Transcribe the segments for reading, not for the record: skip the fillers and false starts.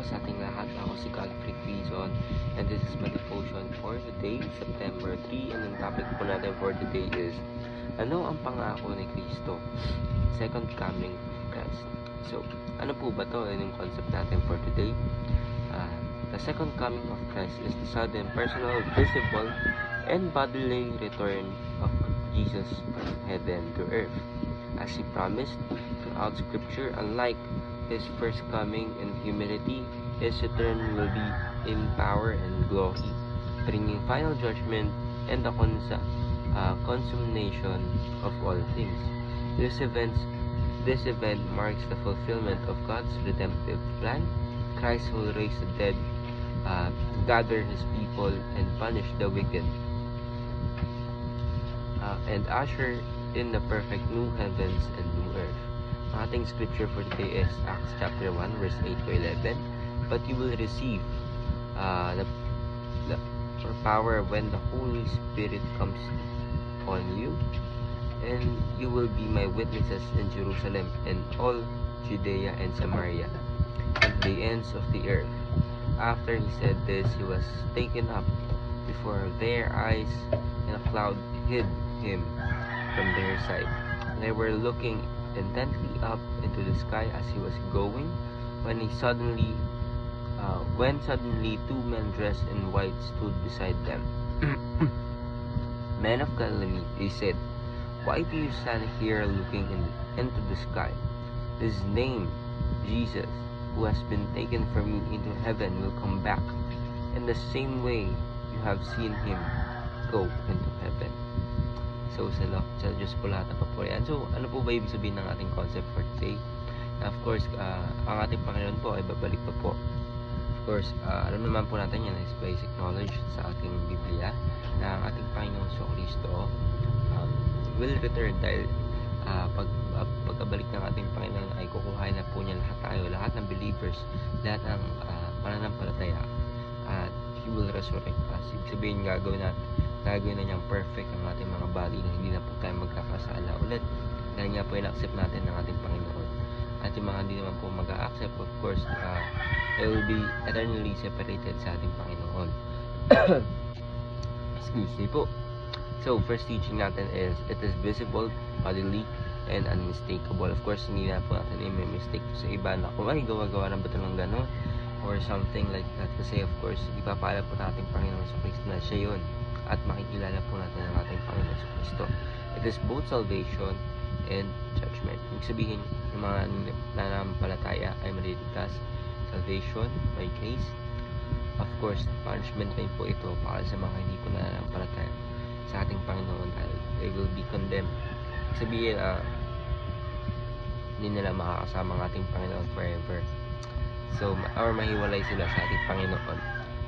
sa ating lahat. Ako si Godfrey Quizon and this is my devotion for today, September 3. And ang topic po natin for today is, ano ang pangako ni Kristo? Second coming of Christ. So, ano po ba to? Ano yung concept natin for today? The second coming of Christ is the sudden, personal, visible, and bodily return of Jesus from heaven to earth. As He promised throughout Scripture, unlike His first coming in humility, His return will be in power and glory, bringing final judgment and the consummation of all things. This event marks the fulfillment of God's redemptive plan. Christ will raise the dead, gather His people, and punish the wicked, and usher in the perfect new heavens and new earth. Ating scripture for today is Acts chapter 1 verse 8 to 11. But you will receive the power when the Holy Spirit comes on you, and you will be my witnesses in Jerusalem and all Judea and Samaria and the ends of the earth. After he said this, he was taken up before their eyes, and a cloud hid him from their sight. They were looking intently up into the sky as he was going, when suddenly two men dressed in white stood beside them. Men of Galilee, they said, why do you stand here looking into the sky? His name, Jesus, who has been taken from you into heaven, will come back in the same way you have seen him go into heaven. So, sa Diyos po lahat ang papurihan. So, ano po ba ibig sabihin ng ating concept for today? Of course, ang ating Panginoon po ay babalik pa po. Of course, alam naman po natin yan is basic knowledge sa ating Biblia na ang ating Panginoon sa Kristo will return dahil pagkabalik ng ating Panginoon ay kukuhain na po niya lahat ng believers, lahat ng pananampalataya, at He will resurrect us. Ibig sabihin, gagawin na niyang perfect ang ating mga body na hindi na po tayo magkakasala ulit dahil nga po in-accept natin ng ating Panginoon. At yung mga hindi naman po mag-a-accept, of course, they will be eternally separated sa ating Panginoon. Excuse me po. So, first teaching natin is, it is visible, bodily, and unmistakable. Of course, hindi na po natin i-mistake sa iba na kung ay gawa-gawa na ba ito ng gano'n or something like that. Kasi of course, ipapaalam po natin Panginoon sa Kristo na siya yun, at makikilala po natin ang ating Panginoon sa Kristo. It is both salvation and judgment. Ibig sabihin, yung mga nananampalataya ay maliligtas. Salvation by grace. Of course, punishment rin po ito para sa mga hindi po nananampalataya sa ating Panginoon dahil they will be condemned. Ibig sabihin, hindi nila makakasama ang ating Panginoon forever. So, or mahiwalay sila sa ating Panginoon.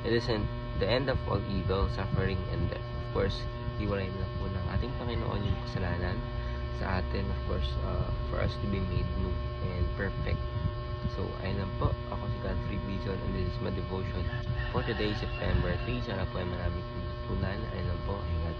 It isn't the end of all evil, suffering, and death. Of course, hiwalay na po ng ating Panginoon yung kasalanan sa atin, of course, for us to be made new and perfect. So, ayun lang po. Ako si Godfrey Quizon and this is my devotion for today, September 3. Sana po ay maraming tutunan. Ayun lang po. God